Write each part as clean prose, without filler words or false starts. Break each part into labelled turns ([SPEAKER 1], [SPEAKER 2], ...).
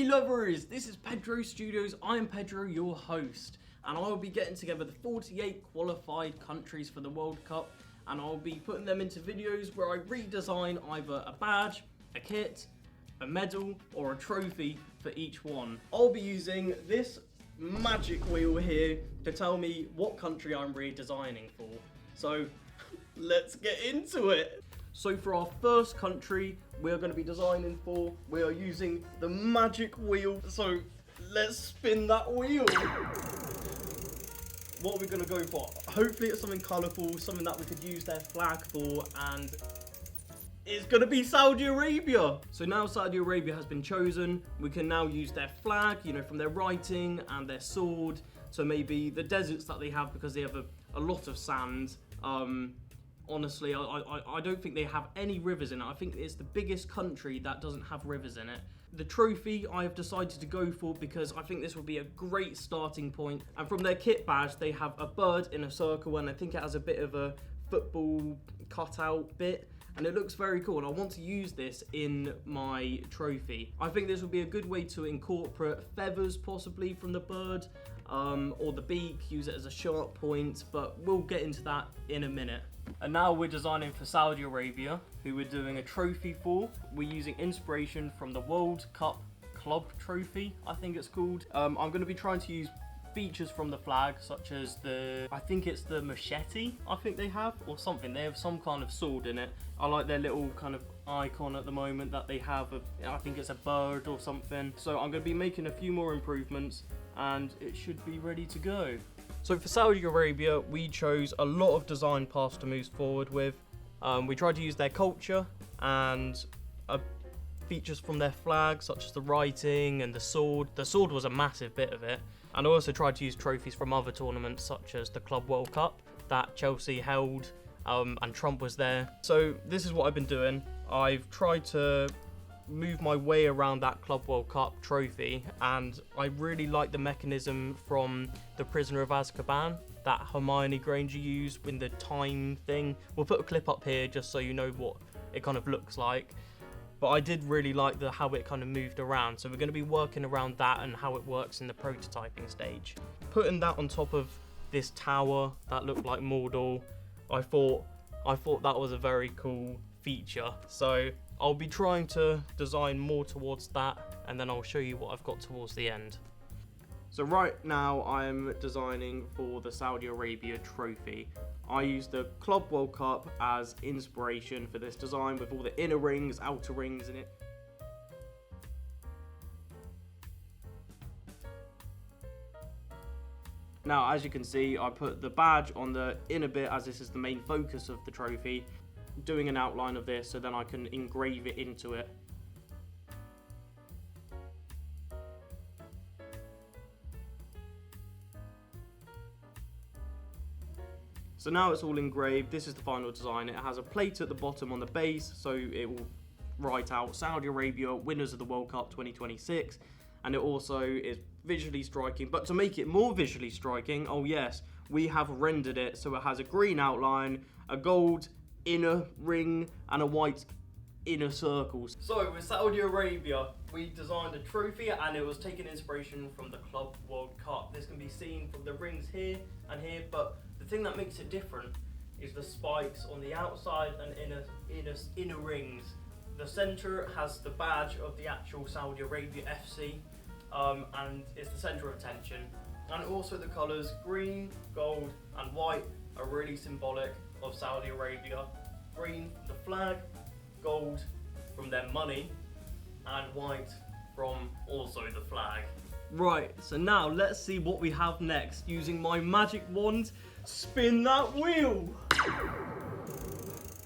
[SPEAKER 1] lovers, this is Pedro Studios. I am Pedro, your host, and I will be getting together the 48 qualified countries for the World Cup, and I'll be putting them into videos where I redesign either a badge, a kit, a medal, or a trophy for each one. I'll be using this magic wheel here to tell me what country I'm redesigning for. So let's get into it. So for our first country we're going to be designing for, we are using the magic wheel. So let's spin that wheel. What are we going to go for? Hopefully it's something colourful, something that we could use their flag for, and it's going to be Saudi Arabia. So now Saudi Arabia has been chosen, we can now use their flag, you know, from their writing and their sword, so maybe the deserts that they have, because they have a lot of sand. Honestly, I don't think they have any rivers in it. I think it's the biggest country that doesn't have rivers in it. The trophy I have decided to go for because I think this will be a great starting point. And from their kit badge, they have a bird in a circle, and I think it has a bit of a football cutout bit. And it looks very cool, and I want to use this in my trophy. I think this will be a good way to incorporate feathers possibly from the bird, or the beak, use it as a sharp point, but we'll get into that in a minute. And now we're designing for Saudi Arabia, who we're doing a trophy for. We're using inspiration from the World Cup Club Trophy, I think it's called. I'm going to be trying to use features from the flag, such as I think it's the machete, I think they have, or something. They have some kind of sword in it. I like their little kind of icon at the moment that they have. I think it's a bird or something. So I'm going to be making a few more improvements, and it should be ready to go. So for Saudi Arabia, we chose a lot of design paths to move forward with. We tried to use their culture and features from their flag, such as the writing and the sword. The sword was a massive bit of it. And I also tried to use trophies from other tournaments, such as the Club World Cup that Chelsea held, and Trump was there. So this is what I've been doing. I've tried to move my way around that Club World Cup trophy, and I really like the mechanism from the Prisoner of Azkaban that Hermione Granger used in the time thing. We'll put a clip up here just so you know what it kind of looks like. But I did really like how it kind of moved around, so we're going to be working around that and how it works in the prototyping stage. Putting that on top of this tower that looked like Woodall, I thought that was a very cool feature. So I'll be trying to design more towards that, and then I'll show you what I've got towards the end. So right now I'm designing for the Saudi Arabia trophy. I used the Club World Cup as inspiration for this design, with all the inner rings, outer rings in it. Now, as you can see, I put the badge on the inner bit, as this is the main focus of the trophy, doing an outline of this so then I can engrave it into it. So now it's all engraved. This is the final design. It has a plate at the bottom on the base, so it will write out Saudi Arabia, winners of the World Cup 2026, and it also is visually striking. But to make it more visually striking, oh yes, we have rendered it so it has a green outline, a gold inner ring, and a white inner circle. So with Saudi Arabia, we designed a trophy, and it was taking inspiration from the Club World Cup. This can be seen from the rings here and here, but the thing that makes it different is the spikes on the outside and inner rings. The center has the badge of the actual Saudi Arabia FC, and it's the center of attention. And also the colors green, gold, and white are really symbolic of Saudi Arabia. Green from the flag, gold from their money, and white from also the flag. Right, so now let's see what we have next. Using my magic wand, spin that wheel!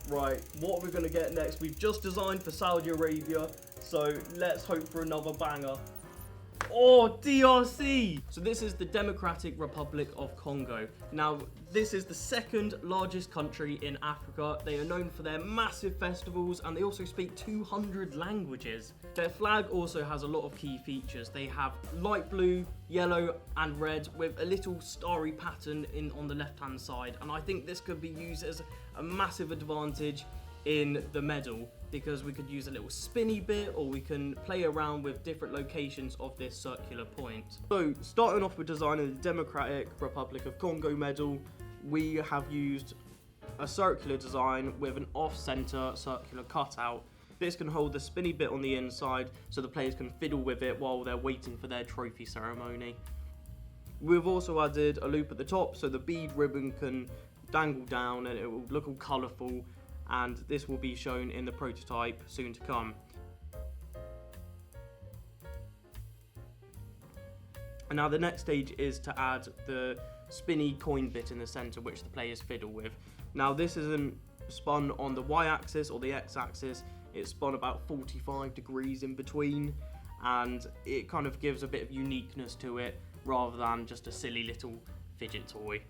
[SPEAKER 1] Right, what are we going to get next? We've just designed for Saudi Arabia, so let's hope for another banger. Oh, DRC! So this is the Democratic Republic of Congo. Now, this is the second largest country in Africa. They are known for their massive festivals, and they also speak 200 languages. Their flag also has a lot of key features. They have light blue, yellow, and red with a little starry pattern on the left-hand side. And I think this could be used as a massive advantage in the medal. because we could use a little spinny bit, or we can play around with different locations of this circular point. So starting off with designing the Democratic Republic of Congo medal, we have used a circular design with an off-center circular cutout. This can hold the spinny bit on the inside so the players can fiddle with it while they're waiting for their trophy ceremony. We've also added a loop at the top so the bead ribbon can dangle down and it will look all colourful, and this will be shown in the prototype soon to come. And now the next stage is to add the spinny coin bit in the centre which the players fiddle with. Now this isn't spun on the y-axis or the x-axis, it's spun about 45 degrees in between, and it kind of gives a bit of uniqueness to it rather than just a silly little fidget toy.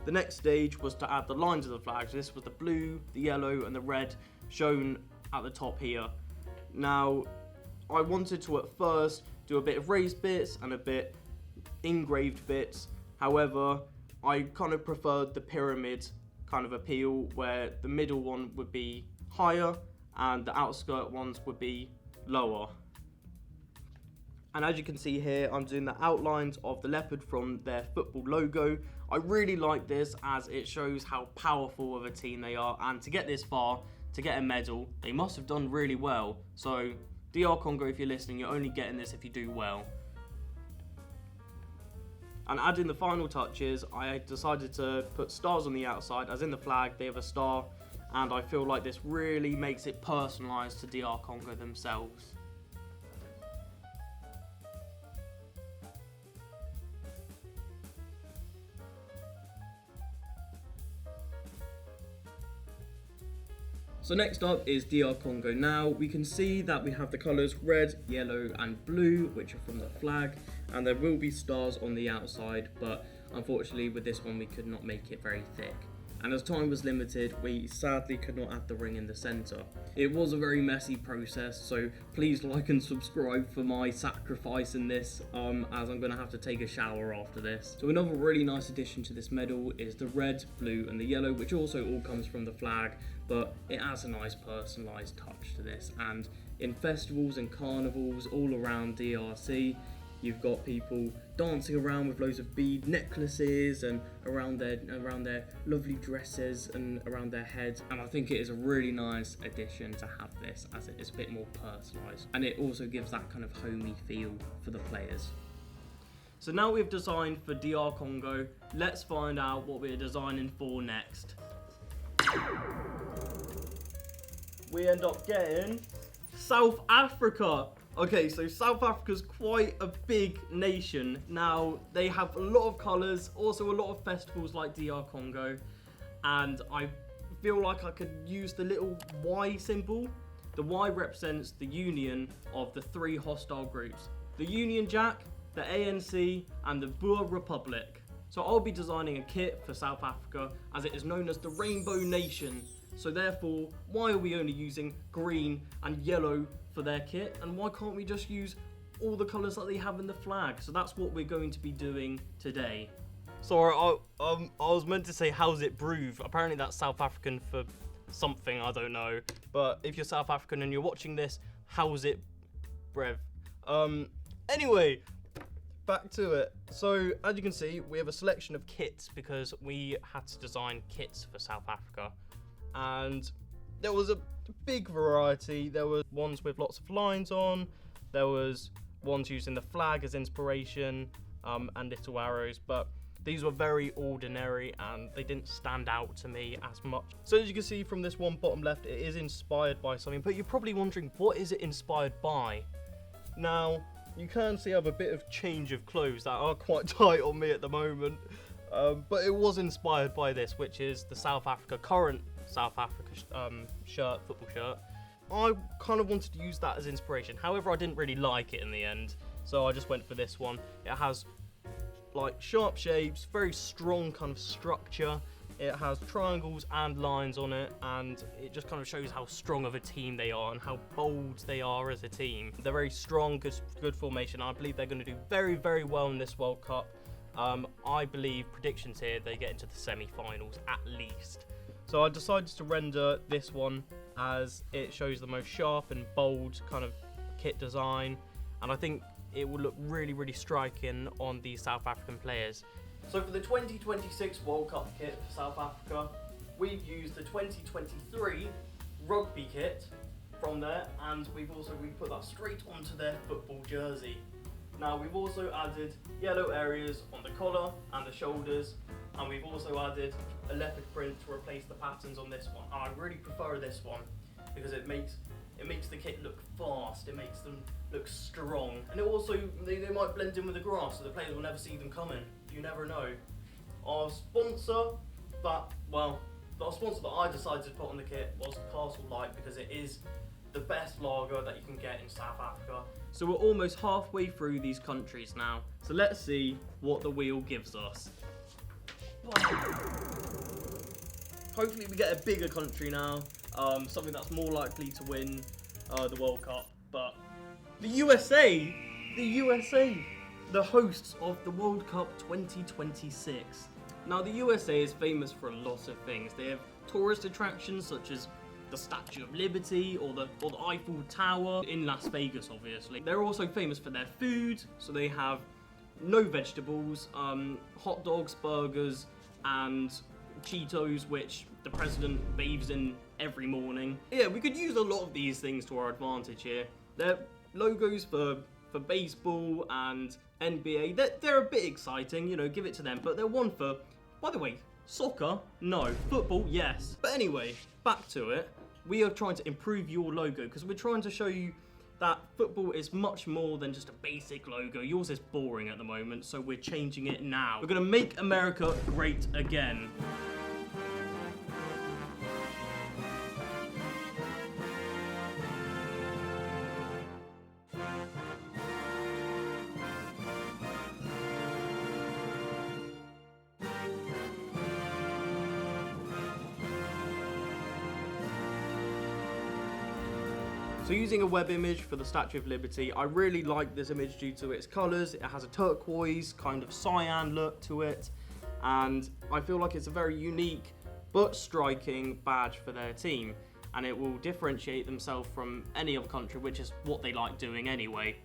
[SPEAKER 1] The next stage was to add the lines of the flags. This was the blue, the yellow and the red shown at the top here. Now I wanted to at first do a bit of raised bits and a bit engraved bits, however I kind of preferred the pyramid kind of appeal where the middle one would be higher and the outskirt ones would be lower. And as you can see here, I'm doing the outlines of the leopard from their football logo. I really like this as it shows how powerful of a team they are, and to get this far, to get a medal, they must have done really well. So DR Congo, if you're listening, you're only getting this if you do well. And adding the final touches, I decided to put stars on the outside, as in the flag they have a star, and I feel like this really makes it personalised to DR Congo themselves. So next up is DR Congo. Now we can see that we have the colours red, yellow and blue, which are from the flag, and there will be stars on the outside, but unfortunately with this one we could not make it very thick. And as time was limited, we sadly could not add the ring in the centre. It was a very messy process, so please like and subscribe for my sacrifice in this, as I'm going to have to take a shower after this. So another really nice addition to this medal is the red, blue and the yellow, which also all comes from the flag, but it adds a nice personalised touch to this. And in festivals and carnivals all around DRC, you've got people dancing around with loads of bead necklaces and around their lovely dresses and around their heads. And I think it is a really nice addition to have this, as it is a bit more personalised. And it also gives that kind of homey feel for the players. So now we've designed for DR Congo, let's find out what we're designing for next. We end up getting South Africa. Okay, so South Africa's quite a big nation. Now, they have a lot of colours, also a lot of festivals like DR Congo, and I feel like I could use the little Y symbol. The Y represents the union of the three hostile groups: the Union Jack, the ANC, and the Boer Republic. So I'll be designing a kit for South Africa, as it is known as the Rainbow Nation. So therefore, why are we only using green and yellow for their kit, and why can't we just use all the colours that they have in the flag? So that's what we're going to be doing today. Sorry, I was meant to say how's it brew. Apparently that's South African for something, I don't know. But if you're South African and you're watching this, how's it brev? Anyway, back to it. So as you can see, we have a selection of kits because we had to design kits for South Africa. And there was a big variety. There were ones with lots of lines on, there was ones using the flag as inspiration, and little arrows, but these were very ordinary and they didn't stand out to me as much. So as you can see from this one bottom left, it is inspired by something, but you're probably wondering, what is it inspired by? Now, you can see I have a bit of change of clothes that are quite tight on me at the moment, but it was inspired by this, which is the current South Africa football shirt. I kind of wanted to use that as inspiration, however I didn't really like it in the end, so I just went for this one. It has like sharp shapes, very strong kind of structure, it has triangles and lines on it, and it just kind of shows how strong of a team they are and how bold they are as a team. They're very strong, good formation. I believe they're going to do very, very well in this World Cup. I believe predictions here, they get into the semi-finals at least. So I decided to render this one as it shows the most sharp and bold kind of kit design, and I think it will look really, really striking on the South African players. So for the 2026 World Cup kit for South Africa, we've used the 2023 rugby kit from there, and we put that straight onto their football jersey. Now we've also added yellow areas on the collar and the shoulders, and we've also added a leopard print to replace the patterns on this one. And I really prefer this one because it makes the kit look fast, it makes them look strong, and it also, they might blend in with the grass so the players will never see them coming. You never know. Our sponsor that I decided to put on the kit was Castle Light, because it is the best lager that you can get in South Africa. So we're almost halfway through these countries now, so let's see what the wheel gives us. Hopefully we get a bigger country now, something that's more likely to win the World Cup. But the USA, the hosts of the World Cup 2026. Now the USA is famous for a lot of things. They have tourist attractions such as the Statue of Liberty or the Eiffel Tower in Las Vegas, obviously. They're also famous for their food, so they have no vegetables, hot dogs, burgers, and Cheetos, which the president bathes in every morning. Yeah, we could use a lot of these things to our advantage here. Their logos for baseball and NBA, they're a bit exciting, you know, give it to them, but they're one for, by the way, soccer? No. Football? Yes. But anyway, back to it. We are trying to improve your logo because we're trying to show you that football is much more than just a basic logo. Yours is boring at the moment, so we're changing it now. We're going to make America great again. So using a web image for the Statue of Liberty, I really like this image due to its colours. It has a turquoise, kind of cyan look to it, and I feel like it's a very unique but striking badge for their team, and it will differentiate themselves from any other country, which is what they like doing anyway.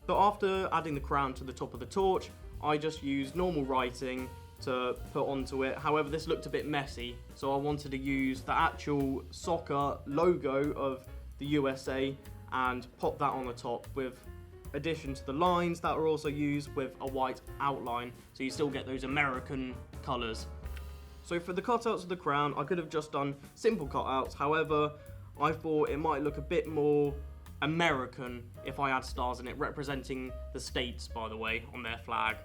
[SPEAKER 1] So after adding the crown to the top of the torch, I just used normal writing to put onto it. However, this looked a bit messy, so I wanted to use the actual soccer logo of the USA and pop that on the top, with addition to the lines that are also used with a white outline, so you still get those American colours. So for the cutouts of the crown, I could have just done simple cutouts. However, I thought it might look a bit more American if I add stars in it, representing the states, by the way, on their flag.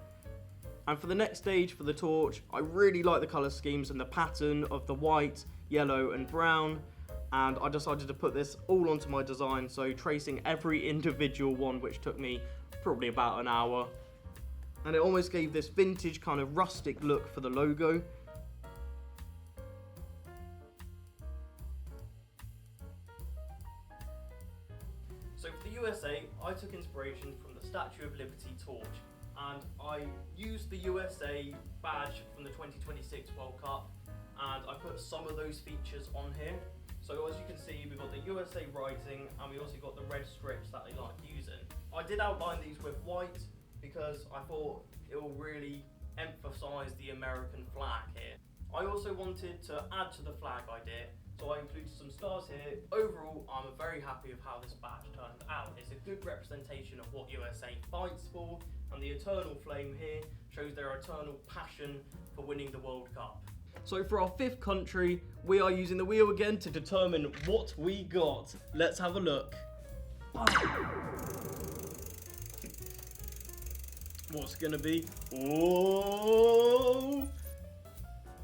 [SPEAKER 1] And for the next stage, for the torch, I really like the colour schemes and the pattern of the white, yellow and brown, and I decided to put this all onto my design, so tracing every individual one, which took me probably about an hour. And it almost gave this vintage kind of rustic look for the logo. So for the USA, I took inspiration from the Statue of Liberty torch, and I used the USA badge from the 2026 World Cup, and I put some of those features on here. So as you can see, we've got the USA writing, and we also got the red strips that they like using. I did outline these with white because I thought it will really emphasize the American flag here. I also wanted to add to the flag idea, so I included some stars here. Overall, I'm very happy with how this badge turned out. It's a good representation of what USA fights for, and the eternal flame here shows their eternal passion for winning the World Cup. So for our fifth country, we are using the wheel again to determine what we got. Let's have a look. What's gonna be? Oh,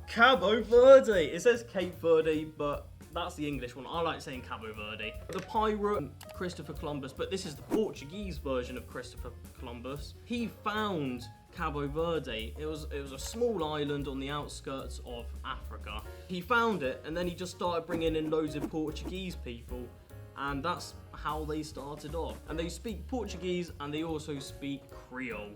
[SPEAKER 1] Cabo Verde. It says Cape Verde, but that's the English one. I like saying Cabo Verde. The pirate Christopher Columbus, but this is the Portuguese version of Christopher Columbus. He found Cabo Verde. It was a small island on the outskirts of Africa. He found it, and then he just started bringing in loads of Portuguese people, and that's how they started off. And they speak Portuguese and they also speak Creole.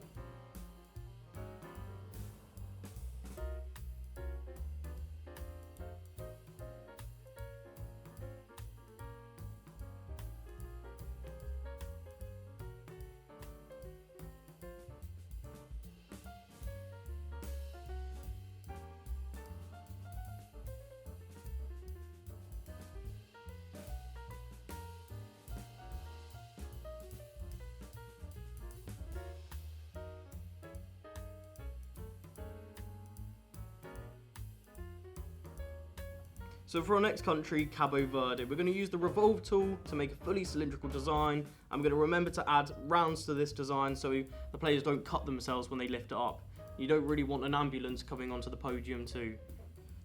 [SPEAKER 1] So for our next country, Cabo Verde, we're going to use the revolve tool to make a fully cylindrical design. I'm going to remember to add rounds to this design so the players don't cut themselves when they lift it up. You don't really want an ambulance coming onto the podium too.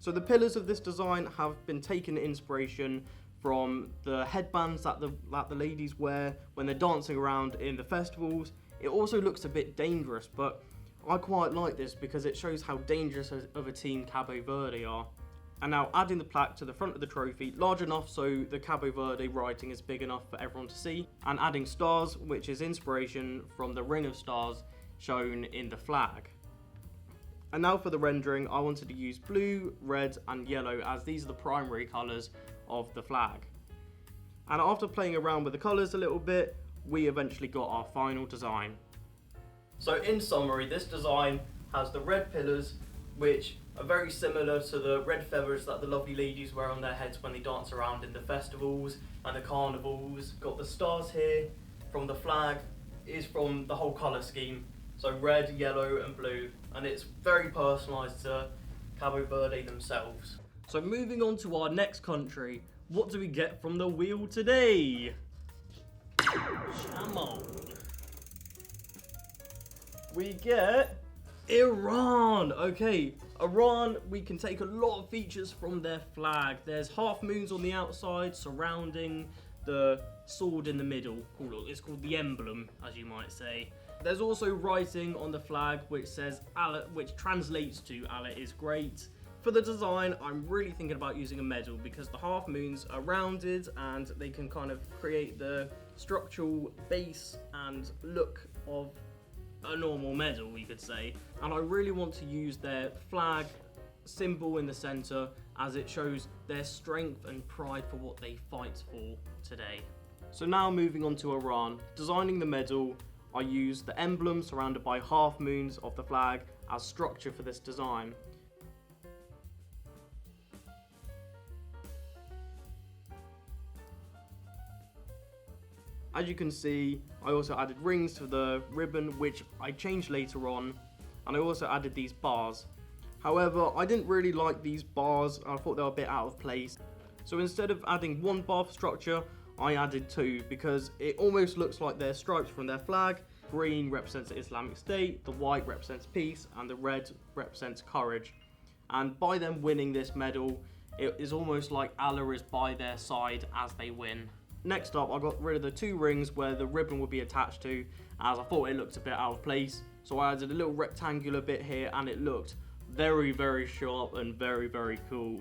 [SPEAKER 1] So the pillars of this design have been taken inspiration from the headbands that the ladies wear when they're dancing around in the festivals. It also looks a bit dangerous, but I quite like this because it shows how dangerous of a team Cabo Verde are. And now adding the plaque to the front of the trophy, large enough so the Cabo Verde writing is big enough for everyone to see, and adding stars, which is inspiration from the ring of stars shown in the flag. And now for the rendering, I wanted to use blue, red and yellow as these are the primary colours of the flag. And after playing around with the colours a little bit, we eventually got our final design. So in summary, this design has the red pillars, which are very similar to the red feathers that the lovely ladies wear on their heads when they dance around in the festivals and the carnivals. Got the stars here from the flag, is from the whole colour scheme. So red, yellow and blue, and it's very personalised to Cabo Verde themselves. So moving on to our next country, what do we get from the wheel today? Come on. We get Iran. Okay, Iran, we can take a lot of features from their flag. There's half moons on the outside surrounding the sword in the middle. It's called the emblem, as you might say. There's also writing on the flag which says Allah, which translates to Allah is great. For the design, I'm really thinking about using a medal because the half moons are rounded and they can kind of create the structural base and look of a normal medal, we could say. And I really want to use their flag symbol in the center as it shows their strength and pride for what they fight for today. So now moving on to Iran. Designing the medal, I used the emblem surrounded by half moons of the flag as structure for this design. As you can see, I also added rings to the ribbon, which I changed later on, and I also added these bars. However, I didn't really like these bars, I thought they were a bit out of place. So instead of adding one bar for structure, I added two, because it almost looks like they're stripes from their flag. Green represents the Islamic State, the white represents peace, and the red represents courage. And by them winning this medal, it is almost like Allah is by their side as they win. Next up, I got rid of the two rings where the ribbon would be attached to, as I thought it looked a bit out of place. So I added a little rectangular bit here and it looked very, very sharp and very, very cool.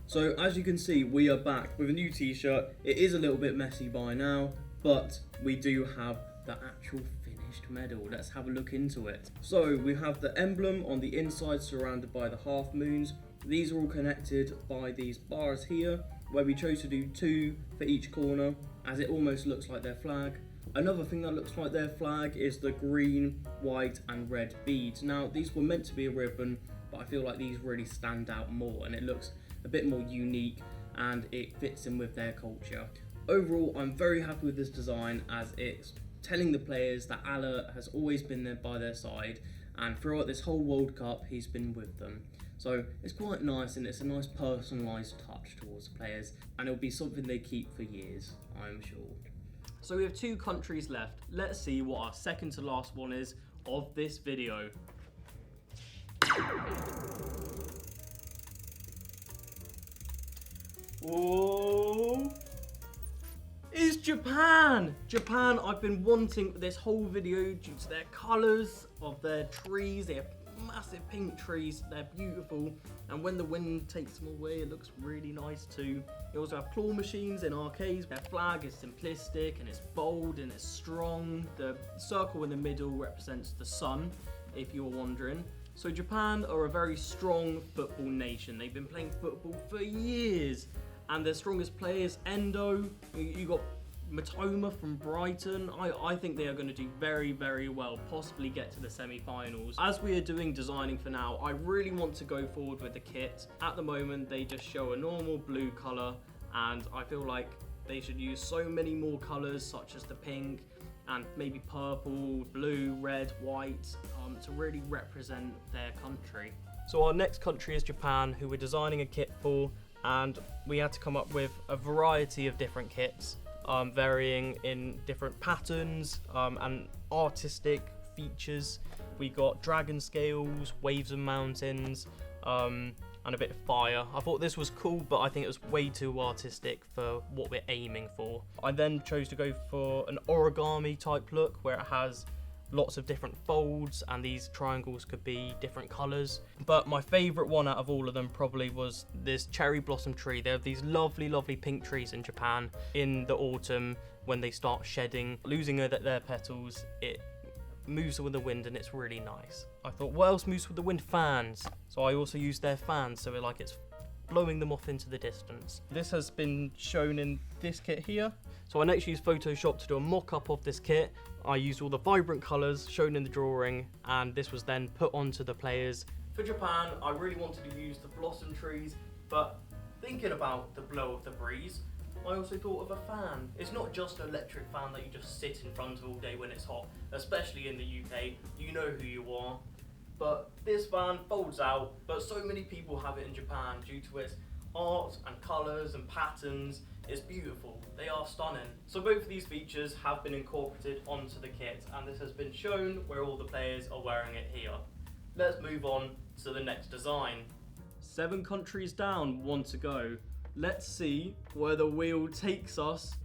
[SPEAKER 1] So as you can see, we are back with a new t-shirt. It is a little bit messy by now, but we do have the actual finished medal. Let's have a look into it. So we have the emblem on the inside surrounded by the half moons. These are all connected by these bars here, where we chose to do two for each corner, as it almost looks like their flag. Another thing that looks like their flag is the green, white and red beads. Now these were meant to be a ribbon, but I feel like these really stand out more and it looks a bit more unique and it fits in with their culture. Overall, I'm very happy with this design as it's telling the players that Allah has always been there by their side, and throughout this whole World Cup he's been with them. So it's quite nice and it's a nice personalised touch towards the players, and it'll be something they keep for years, I'm sure. So we have two countries left. Let's see what our second to last one is of this video. Oh, is Japan! Japan, I've been wanting this whole video due to their colours of their trees. They have massive pink trees, they're beautiful, and when the wind takes them away, it looks really nice too. You also have claw machines in arcades. Their flag is simplistic and it's bold and it's strong. The circle in the middle represents the sun, if you're wondering. So Japan are a very strong football nation. They've been playing football for years, and their strongest players, Endo, you got Matoma from Brighton. I think they are going to do very, very well, possibly get to the semi-finals. As we are doing designing for now, I really want to go forward with the kit. At the moment, they just show a normal blue colour, and I feel like they should use so many more colours, such as the pink, and maybe purple, blue, red, white, to really represent their country. So our next country is Japan, who we're designing a kit for, and we had to come up with a variety of different kits. Varying in different patterns and artistic features. We got dragon scales, waves and mountains, and a bit of fire. I thought this was cool, but I think it was way too artistic for what we're aiming for. I then chose to go for an origami type look, where it has lots of different folds, and these triangles could be different colours. But my favourite one out of all of them probably was this cherry blossom tree. They have these lovely, lovely pink trees in Japan in the autumn when they start shedding, losing their petals. It moves with the wind and it's really nice. I thought, what else moves with the wind? Fans. So I also used their fans, so it's blowing them off into the distance. This has been shown in this kit here. So I next used Photoshop to do a mock-up of this kit. I used all the vibrant colours shown in the drawing, and this was then put onto the players. For Japan, I really wanted to use the blossom trees, but thinking about the blow of the breeze, I also thought of a fan. It's not just an electric fan that you just sit in front of all day when it's hot, especially in the UK. You know who you are. But this fan folds out, but so many people have it in Japan due to its art and colours and patterns. It's beautiful, they are stunning. So both of these features have been incorporated onto the kit, and this has been shown where all the players are wearing it here. Let's move on to the next design. 7 countries down, 1 to go. Let's see where the wheel takes us.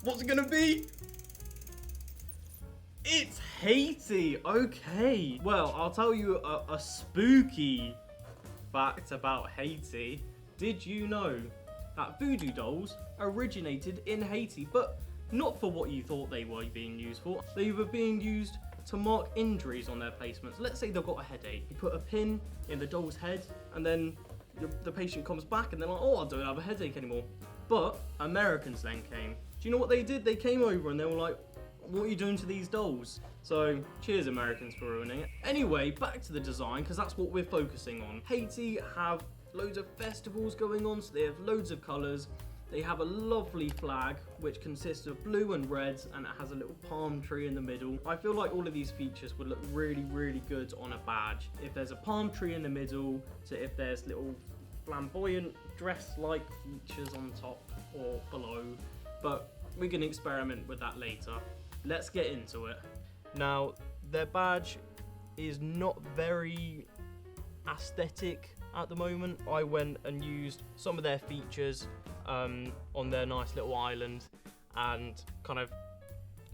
[SPEAKER 1] What's it gonna be? It's Haiti, okay. Well, I'll tell you a spooky fact about Haiti. Did you know that voodoo dolls originated in Haiti, but not for what you thought they were being used for? They were being used to mark injuries on their placements. Let's say they've got a headache. You put a pin in the doll's head, and then the patient comes back and they're like, oh, I don't have a headache anymore. But Americans then came. Do you know what they did? They came over and they were like, what are you doing to these dolls? So, cheers Americans for ruining it. Anyway, back to the design, because that's what we're focusing on. Haiti have loads of festivals going on, so they have loads of colours. They have a lovely flag, which consists of blue and red, and it has a little palm tree in the middle. I feel like all of these features would look really, really good on a badge. If there's a palm tree in the middle, so if there's little flamboyant dress-like features on top or below, but we can experiment with that later. Let's get into it. Now, their badge is not very aesthetic at the moment. I went and used some of their features on their nice little island and kind of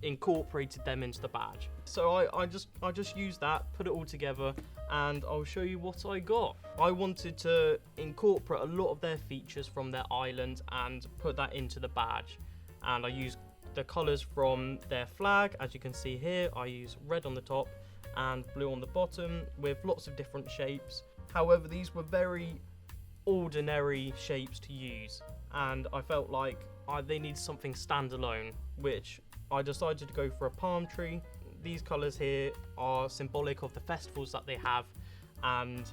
[SPEAKER 1] incorporated them into the badge. So I just used that, put it all together, and I'll show you what I got. I wanted to incorporate a lot of their features from their island and put that into the badge. And I used the colours from their flag. As you can see here, I use red on the top and blue on the bottom with lots of different shapes. However, these were very ordinary shapes to use, and I felt like they need something standalone, which I decided to go for a palm tree. These colours here are symbolic of the festivals that they have and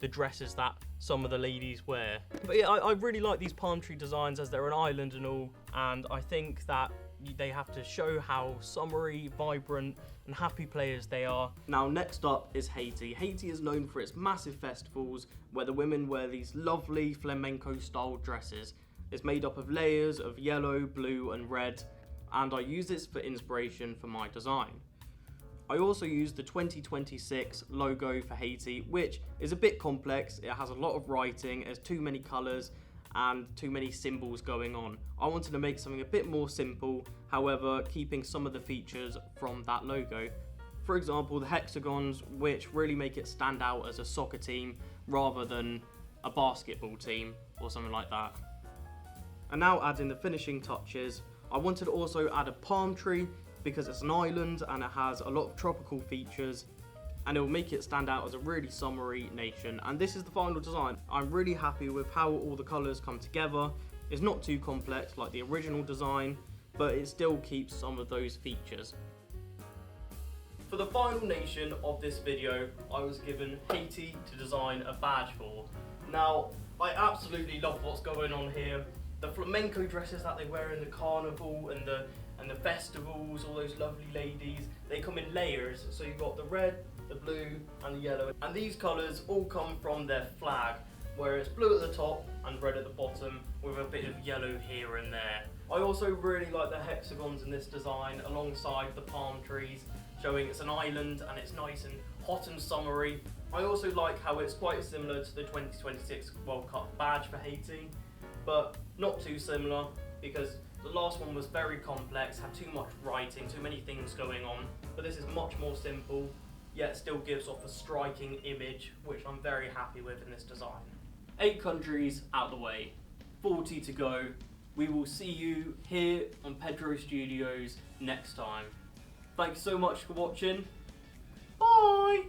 [SPEAKER 1] the dresses that some of the ladies wear. But yeah, I really like these palm tree designs as they're an island and all, and I think that they have to show how summery, vibrant and happy players they are. Now next up is Haiti. Haiti is known for its massive festivals where the women wear these lovely flamenco style dresses. It's made up of layers of yellow, blue and red, and I use this for inspiration for my design. I also used the 2026 logo for Haiti, which is a bit complex. It has a lot of writing, it has too many colours, and too many symbols going on. I wanted to make something a bit more simple, however, keeping some of the features from that logo. For example, the hexagons, which really make it stand out as a soccer team rather than a basketball team or something like that. And now adding the finishing touches, I wanted to also add a palm tree because it's an island and it has a lot of tropical features, and it will make it stand out as a really summery nation. And this is the final design. I'm really happy with how all the colours come together. It's not too complex like the original design, but it still keeps some of those features. For the final nation of this video, I was given Haiti to design a badge for. Now, I absolutely love what's going on here. The flamenco dresses that they wear in the carnival and the festivals, all those lovely ladies, they come in layers. So you've got the red, the blue and the yellow. And these colours all come from their flag, where it's blue at the top and red at the bottom with a bit of yellow here and there. I also really like the hexagons in this design alongside the palm trees, showing it's an island and it's nice and hot and summery. I also like how it's quite similar to the 2026 World Cup badge for Haiti, but not too similar because the last one was very complex, had too much writing, too many things going on, but this is much more simple, yet still gives off a striking image, which I'm very happy with in this design. 8 countries out the way, 40 to go. We will see you here on Pedro Studios next time. Thanks so much for watching. Bye!